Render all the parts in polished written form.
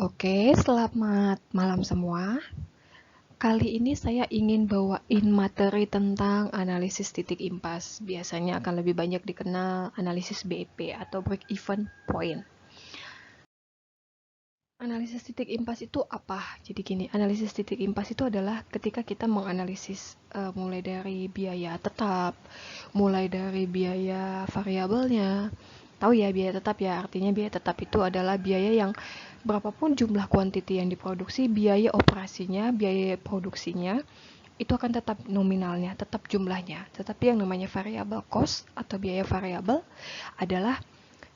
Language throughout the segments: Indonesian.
Oke, selamat malam semua. Kali ini saya ingin bawain materi tentang analisis titik impas. Biasanya akan lebih banyak dikenal analisis BEP atau break even point. Analisis titik impas itu apa? Jadi gini, analisis titik impas itu adalah ketika kita menganalisis mulai dari biaya tetap, mulai dari biaya variabelnya. Tahu ya biaya tetap ya, artinya biaya tetap itu adalah biaya yang berapapun jumlah kuantiti yang diproduksi, biaya operasinya, biaya produksinya, itu akan tetap nominalnya, tetap jumlahnya. Tetapi yang namanya variable cost atau biaya variabel adalah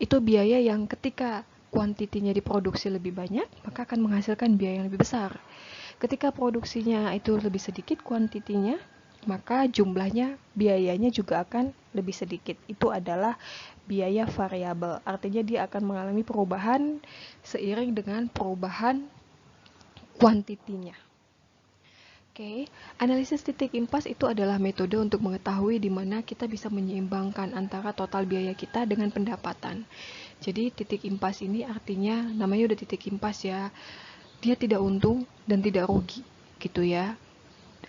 itu biaya yang ketika kuantitinya diproduksi lebih banyak, maka akan menghasilkan biaya yang lebih besar. Ketika produksinya itu lebih sedikit kuantitinya, maka jumlahnya, biayanya juga akan lebih sedikit. Itu adalah biaya variabel. Artinya dia akan mengalami perubahan seiring dengan perubahan kuantitinya. Oke, analisis titik impas itu adalah metode untuk mengetahui di mana kita bisa menyeimbangkan antara total biaya kita dengan pendapatan. Jadi titik impas ini artinya namanya udah titik impas ya. Dia tidak untung dan tidak rugi, gitu ya.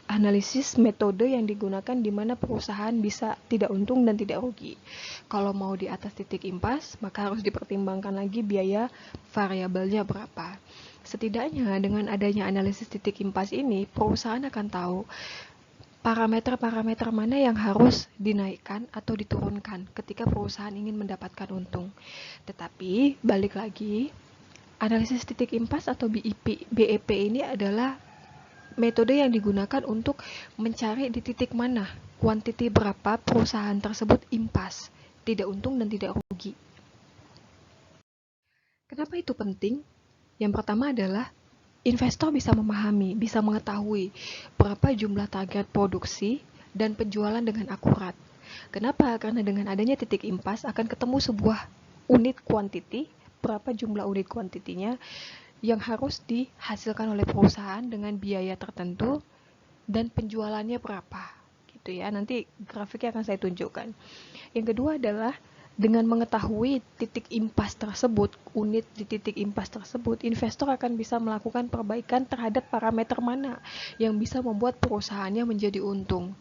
Analisis metode yang digunakan di mana perusahaan bisa tidak untung dan tidak rugi. Kalau mau di atas titik impas, maka harus dipertimbangkan lagi biaya variabelnya berapa. Setidaknya dengan adanya analisis titik impas ini, perusahaan akan tahu parameter-parameter mana yang harus dinaikkan atau diturunkan ketika perusahaan ingin mendapatkan untung. Tetapi, balik lagi, analisis titik impas atau BEP ini adalah metode yang digunakan untuk mencari di titik mana kuantiti berapa perusahaan tersebut impas, tidak untung dan tidak rugi. Kenapa itu penting? Yang pertama adalah investor bisa memahami, bisa mengetahui berapa jumlah target produksi dan penjualan dengan akurat. Kenapa? Karena dengan adanya titik impas akan ketemu sebuah unit kuantiti, berapa jumlah unit kuantitinya yang harus dihasilkan oleh perusahaan dengan biaya tertentu dan penjualannya berapa. Gitu ya. Nanti grafiknya akan saya tunjukkan. Yang kedua adalah dengan mengetahui titik impas tersebut, unit di titik impas tersebut, investor akan bisa melakukan perbaikan terhadap parameter mana yang bisa membuat perusahaannya menjadi untung.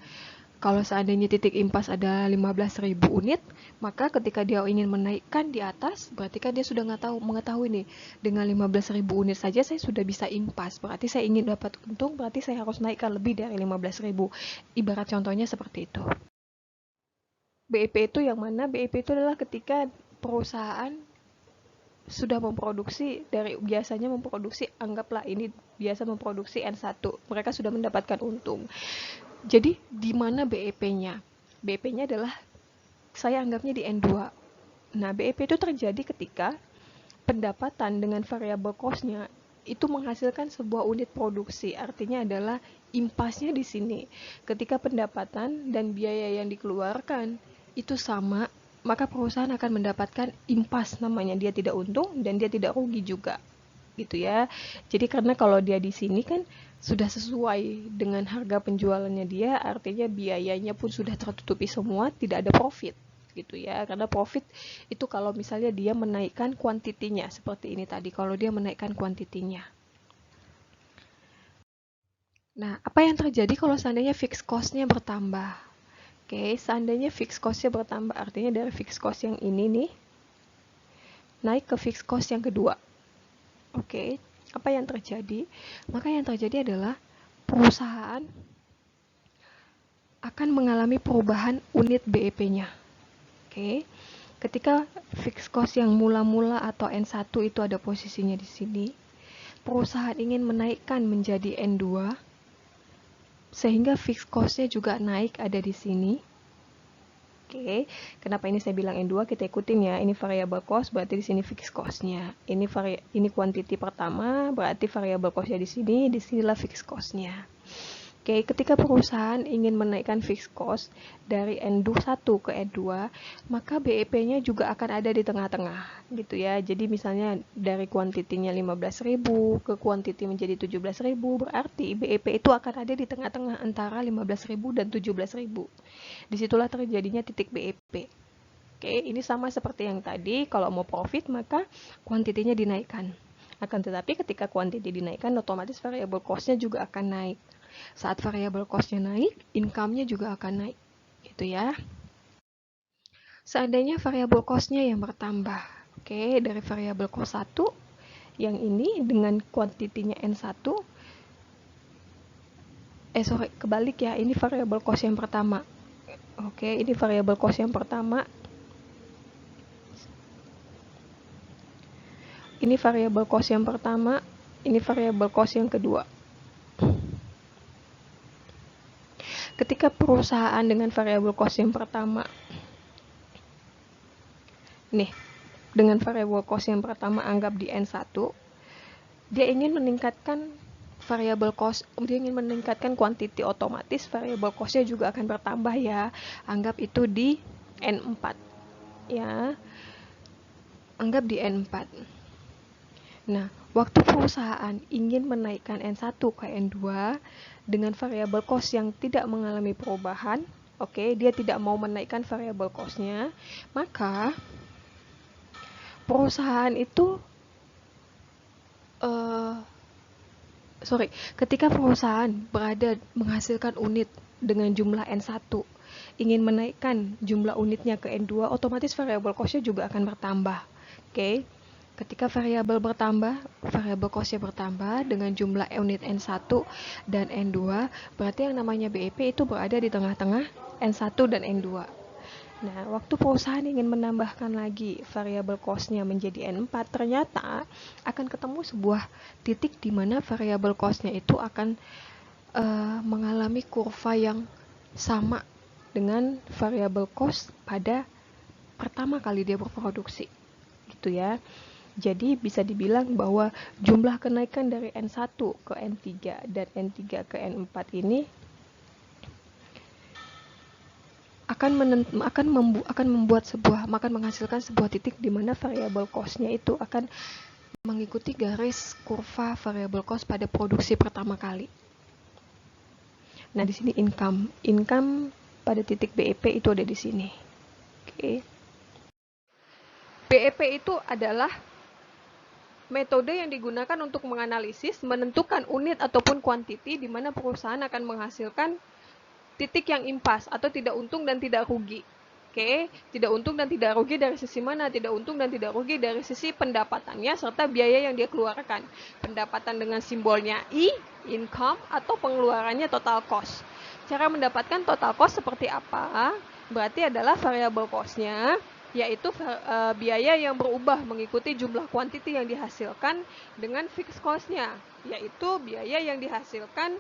Kalau seandainya titik impas ada 15.000 unit, maka ketika dia ingin menaikkan di atas, berarti kan dia sudah mengetahui nih, dengan 15.000 unit saja saya sudah bisa impas. Berarti saya ingin dapat untung, berarti saya harus naikkan lebih dari 15.000. Ibarat contohnya seperti itu. BEP itu yang mana? BEP itu adalah ketika perusahaan sudah memproduksi biasanya memproduksi, anggaplah ini biasa memproduksi N1, mereka sudah mendapatkan untung. Jadi di mana BEP-nya? BEP-nya adalah saya anggapnya di N2. Nah, BEP itu terjadi ketika pendapatan dengan variabel cost-nya itu menghasilkan sebuah unit produksi. Artinya adalah impasnya di sini. Ketika pendapatan dan biaya yang dikeluarkan itu sama, maka perusahaan akan mendapatkan impas namanya. Dia tidak untung dan dia tidak rugi juga. Gitu ya. Jadi karena kalau dia di sini kan sudah sesuai dengan harga penjualannya dia, artinya biayanya pun sudah tertutupi semua, tidak ada profit gitu ya. Karena profit itu kalau misalnya dia menaikkan kuantitinya seperti ini tadi, kalau dia menaikkan kuantitinya. Nah, apa yang terjadi kalau seandainya fixed cost-nya bertambah? Oke, seandainya fixed cost-nya bertambah, artinya dari fixed cost yang ini nih naik ke fixed cost yang kedua. Oke, apa yang terjadi? Maka yang terjadi adalah perusahaan akan mengalami perubahan unit BEP-nya. Oke, ketika fixed cost yang mula-mula atau N1 itu ada posisinya di sini, perusahaan ingin menaikkan menjadi N2, sehingga fixed cost-nya juga naik ada di sini. Oke, kenapa ini saya bilang N2? Kita ikutin ya. Ini variable cost, berarti di sini fixed cost-nya. Ini kuantiti pertama, berarti variable cost-nya di sini, disinilah fixed cost-nya. Oke, ketika perusahaan ingin menaikkan fixed cost dari N1 ke N2, maka BEP-nya juga akan ada di tengah-tengah, gitu ya. Jadi misalnya dari kuantitinya 15.000 ke kuantiti menjadi 17.000, berarti BEP itu akan ada di tengah-tengah antara 15.000 dan 17.000. Disitulah terjadinya titik BEP. Oke, ini sama seperti yang tadi, kalau mau profit maka kuantitinya dinaikkan. Akan tetapi ketika quantity dinaikkan, otomatis variable cost-nya juga akan naik. Saat variable cost-nya naik, income-nya juga akan naik. Gitu ya. Seandainya variable cost-nya yang bertambah. Oke, dari variable cost 1, yang ini dengan quantity-nya N1, kebalik ya, ini variable cost yang pertama. Oke, ini variable cost yang pertama. Ini variable cost yang pertama, ini variable cost yang kedua. Ketika perusahaan dengan variable cost yang pertama, nih, dengan variable cost yang pertama anggap di N1, dia ingin meningkatkan variable cost, dia ingin meningkatkan quantity, otomatis variable cost-nya juga akan bertambah ya. Anggap itu di N4 ya. Anggap di N4. Nah, waktu perusahaan ingin menaikkan N1 ke N2 dengan variable cost yang tidak mengalami perubahan, oke, dia tidak mau menaikkan variable cost-nya, maka perusahaan itu ketika perusahaan berada menghasilkan unit dengan jumlah N1, ingin menaikkan jumlah unitnya ke N2, otomatis variable cost-nya juga akan bertambah. Oke. Ketika variabel bertambah, variable cost-nya bertambah dengan jumlah unit N1 dan N2, berarti yang namanya BEP itu berada di tengah-tengah N1 dan N2. Nah, waktu perusahaan ingin menambahkan lagi variabel cost-nya menjadi N4, ternyata akan ketemu sebuah titik di mana variabel cost-nya itu akan mengalami kurva yang sama dengan variabel cost pada pertama kali dia berproduksi. Gitu ya. Jadi bisa dibilang bahwa jumlah kenaikan dari N1 ke N3 dan N3 ke N4 ini akan menghasilkan sebuah titik di mana variable cost-nya itu akan mengikuti garis kurva variable cost pada produksi pertama kali. Nah, di sini income pada titik BEP itu ada di sini. Oke. BEP itu adalah metode yang digunakan untuk menganalisis, menentukan unit ataupun kuantiti di mana perusahaan akan menghasilkan titik yang impas atau tidak untung dan tidak rugi. Oke, tidak untung dan tidak rugi dari sisi mana? Tidak untung dan tidak rugi dari sisi pendapatannya serta biaya yang dia keluarkan. Pendapatan dengan simbolnya I, income, atau pengeluarannya total cost. Cara mendapatkan total cost seperti apa? Berarti adalah variable cost-nya, yaitu biaya yang berubah mengikuti jumlah kuantiti yang dihasilkan dengan fixed cost-nya, yaitu biaya yang dihasilkan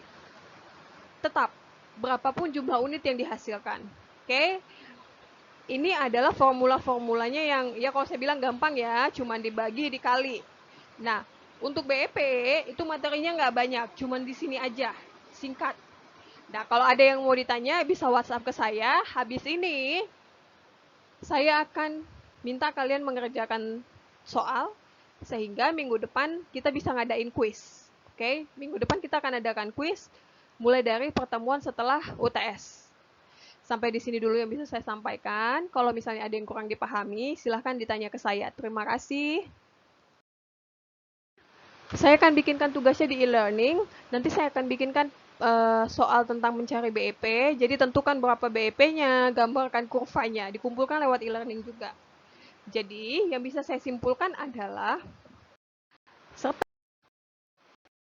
tetap, berapapun jumlah unit yang dihasilkan. Oke, ini adalah formula-formulanya yang, ya kalau saya bilang gampang ya, cuman dibagi dikali. Nah, untuk BEP itu materinya nggak banyak, cuman di sini aja, singkat. Nah, kalau ada yang mau ditanya bisa WhatsApp ke saya. Habis ini saya akan minta kalian mengerjakan soal, sehingga minggu depan kita bisa ngadain kuis. Oke, minggu depan kita akan adakan kuis, mulai dari pertemuan setelah UTS. Sampai di sini dulu yang bisa saya sampaikan. Kalau misalnya ada yang kurang dipahami, silahkan ditanya ke saya. Terima kasih. Saya akan bikinkan tugasnya di e-learning. Nanti saya akan bikinkan soal tentang mencari BEP. Jadi tentukan berapa BEP-nya, gambarkan kurvanya. Dikumpulkan lewat e-learning juga. Jadi yang bisa saya simpulkan adalah serta